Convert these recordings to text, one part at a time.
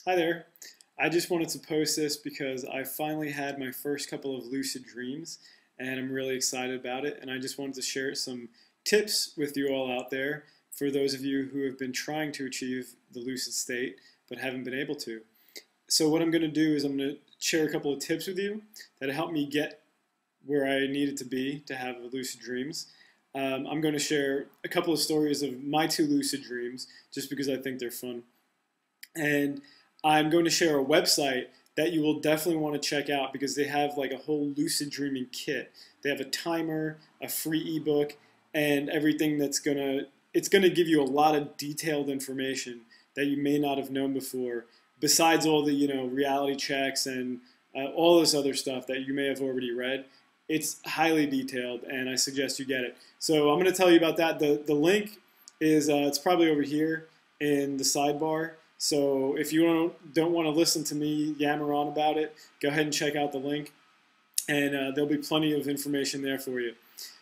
Hi there. I just wanted to post this because I finally had my first couple of lucid dreams and I'm really excited about it. And I just wanted to share some tips with you all out there for those of you who have been trying to achieve the lucid state but haven't been able to. So what I'm going to do is I'm going to share a couple of tips with you that help me get where I needed to be to have lucid dreams. I'm going to share a couple of stories of my two lucid dreams just because I think they're fun. And I'm going to share a website that you will definitely want to check out because they have like a whole lucid dreaming kit. They have a timer, a free ebook, and everything it's gonna give you a lot of detailed information that you may not have known before. Besides all the reality checks and all this other stuff that you may have already read, it's highly detailed, and I suggest you get it. So I'm going to tell you about that. The link is it's probably over here in the sidebar. So if you don't want to listen to me yammer on about it, go ahead and check out the link, and there'll be plenty of information there for you.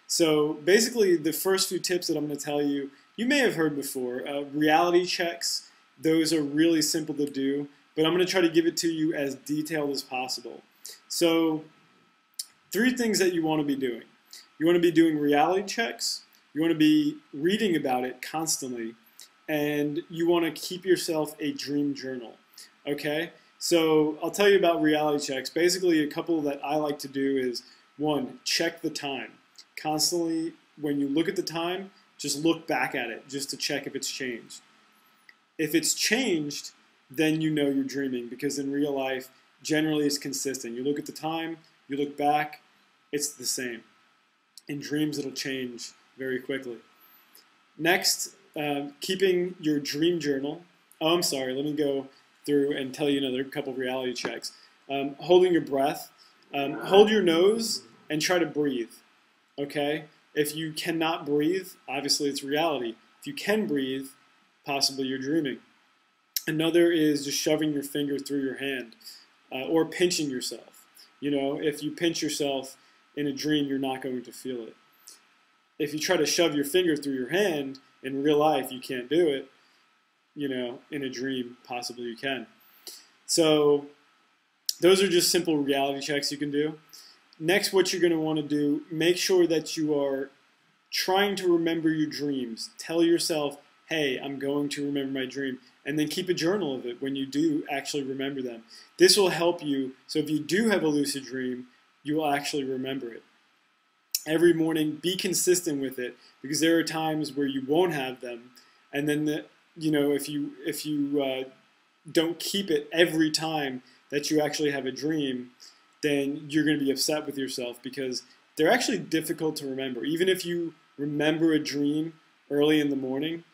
So basically, the first few tips that I'm going to tell you, you may have heard before. Reality checks, those are really simple to do, but I'm going to try to give it to you as detailed as possible. So 3 things that you want to be doing. You want to be doing reality checks, you want to be reading about it constantly, and you want to keep yourself a dream journal. Okay? So I'll tell you about reality checks. Basically, a couple that I like to do is, 1, check the time. Constantly, when you look at the time, just look back at it just to check if it's changed. If it's changed, then you know you're dreaming, because in real life, generally it's consistent. You look at the time, you look back, it's the same. In dreams, it'll change very quickly. Next, keeping your dream journal. Oh, I'm sorry. Let me go through and tell you another couple of reality checks. Holding your breath. Hold your nose and try to breathe. Okay? If you cannot breathe, obviously it's reality. If you can breathe, possibly you're dreaming. Another is just shoving your finger through your hand or pinching yourself. If you pinch yourself in a dream, you're not going to feel it. If you try to shove your finger through your hand, in real life, you can't do it. In a dream, possibly you can. So those are just simple reality checks you can do. Next, what you're going to want to do, make sure that you are trying to remember your dreams. Tell yourself, hey, I'm going to remember my dream. And then keep a journal of it when you do actually remember them. This will help you, so if you do have a lucid dream, you will actually remember it. Every morning, be consistent with it, because there are times where you won't have them, and then if you don't keep it every time that you actually have a dream, then you're going to be upset with yourself, because they're actually difficult to remember. Even if you remember a dream early in the morning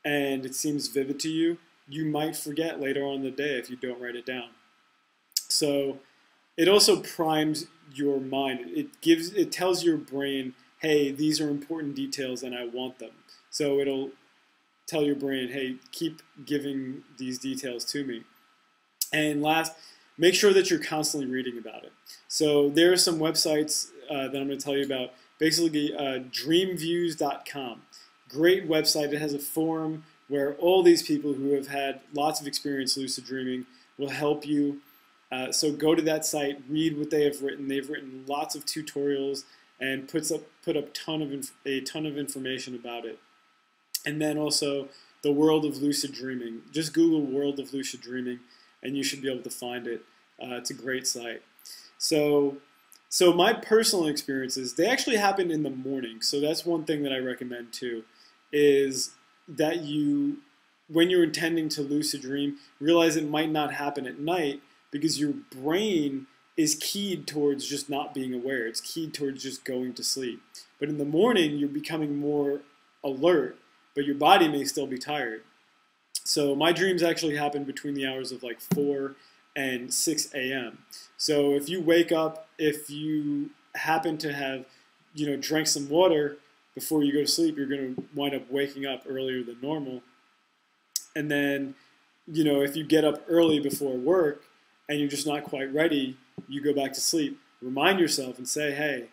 and it seems vivid to you, you might forget later on in the day if you don't write it down. So it also primes your mind. It tells your brain, hey, these are important details and I want them. So it'll tell your brain, hey, keep giving these details to me. And last, make sure that you're constantly reading about it. So there are some websites that I'm going to tell you about. Basically, dreamviews.com. Great website. It has a forum where all these people who have had lots of experience lucid dreaming will help you. So go to that site, read what they have written. They've written lots of tutorials and put up a ton of information about it. And then also the World of Lucid Dreaming. Just Google World of Lucid Dreaming and you should be able to find it. It's a great site. So my personal experiences, they actually happen in the morning. So that's one thing that I recommend too, is that when you're intending to lucid dream, realize it might not happen at night, because your brain is keyed towards just not being aware. It's keyed towards just going to sleep. But in the morning, you're becoming more alert, but your body may still be tired. So my dreams actually happen between the hours of like 4 and 6 a.m. So if you wake up, if you happen to have, drank some water before you go to sleep, you're going to wind up waking up earlier than normal. And then, if you get up early before work and you're just not quite ready, you go back to sleep. Remind yourself and say, hey,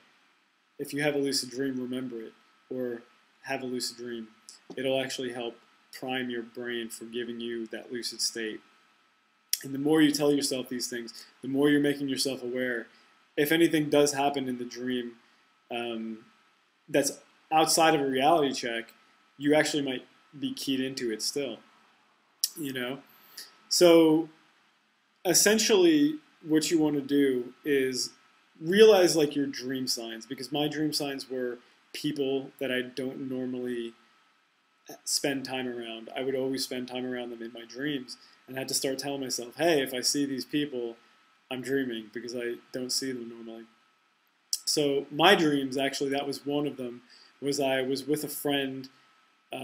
if you have a lucid dream, remember it, or have a lucid dream. It'll actually help prime your brain for giving you that lucid state. And the more you tell yourself these things, the more you're making yourself aware. If anything does happen in the dream that's outside of a reality check, you actually might be keyed into it still, you know? So essentially what you want to do is realize like your dream signs, because my dream signs were people that I don't normally spend time around. I would always spend time around them in my dreams, and I had to start telling myself, hey, if I see these people, I'm dreaming, because I don't see them normally. So my dreams, actually, that was one of them, was I was with a friend,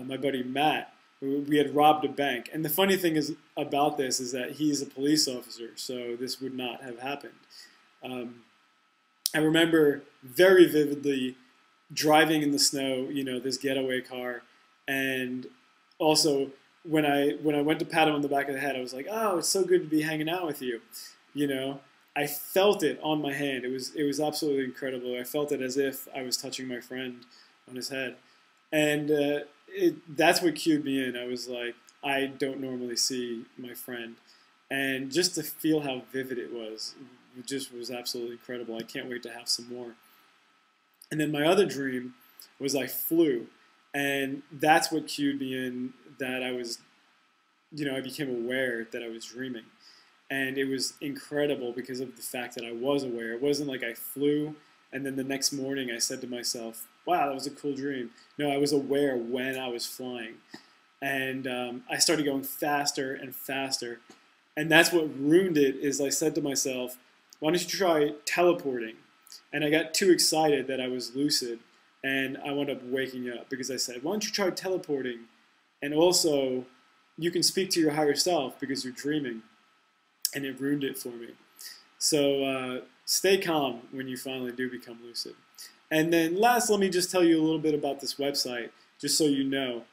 my buddy Matt. We had robbed a bank. And the funny thing is about this is that he's a police officer, so this would not have happened. I remember very vividly driving in the snow, you know, this getaway car, and also when I went to pat him on the back of the head, I was like, oh, it's so good to be hanging out with you, you know. I felt it on my hand. It was absolutely incredible. I felt it as if I was touching my friend on his head, and that's what cued me in. I was like, I don't normally see my friend, and just to feel how vivid it just was absolutely incredible. I can't wait to have some more. And then my other dream was I flew, and that's what cued me in that I was, you know, I became aware that I was dreaming. And it was incredible because of the fact that I was aware. It wasn't like I flew and then the next morning I said to myself, wow, that was a cool dream. No, I was aware when I was flying. And I started going faster and faster. And that's what ruined it, is I said to myself, why don't you try teleporting? And I got too excited that I was lucid, and I wound up waking up because I said, why don't you try teleporting? And also, you can speak to your higher self because you're dreaming. And it ruined it for me. So stay calm when you finally do become lucid. And then last, let me just tell you a little bit about this website, just so you know.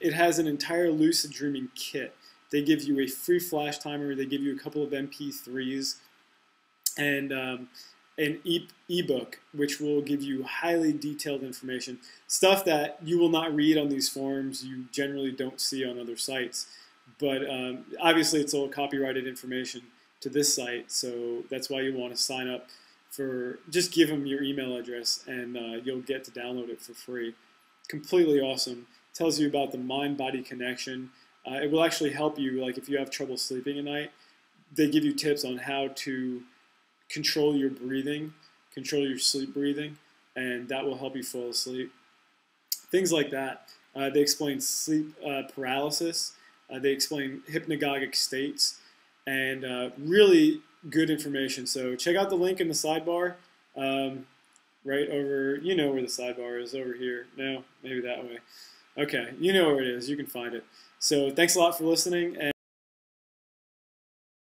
It has an entire lucid dreaming kit. They give you a free flash timer. They give you a couple of MP3s and an ebook, which will give you highly detailed information, stuff that you will not read on these forums, you generally don't see on other sites. But obviously it's all copyrighted information to this site, so that's why you want to sign up for, just give them your email address and you'll get to download it for free. Completely awesome. Tells you about the mind-body connection. It will actually help you, like if you have trouble sleeping at night, they give you tips on how to control your breathing, control your sleep breathing, and that will help you fall asleep. Things like that. They explain sleep paralysis. They explain hypnagogic states, and really good information. So check out the link in the sidebar, right over, you know where the sidebar is, over here. No, maybe that way. Okay, you know where it is. You can find it. So thanks a lot for listening.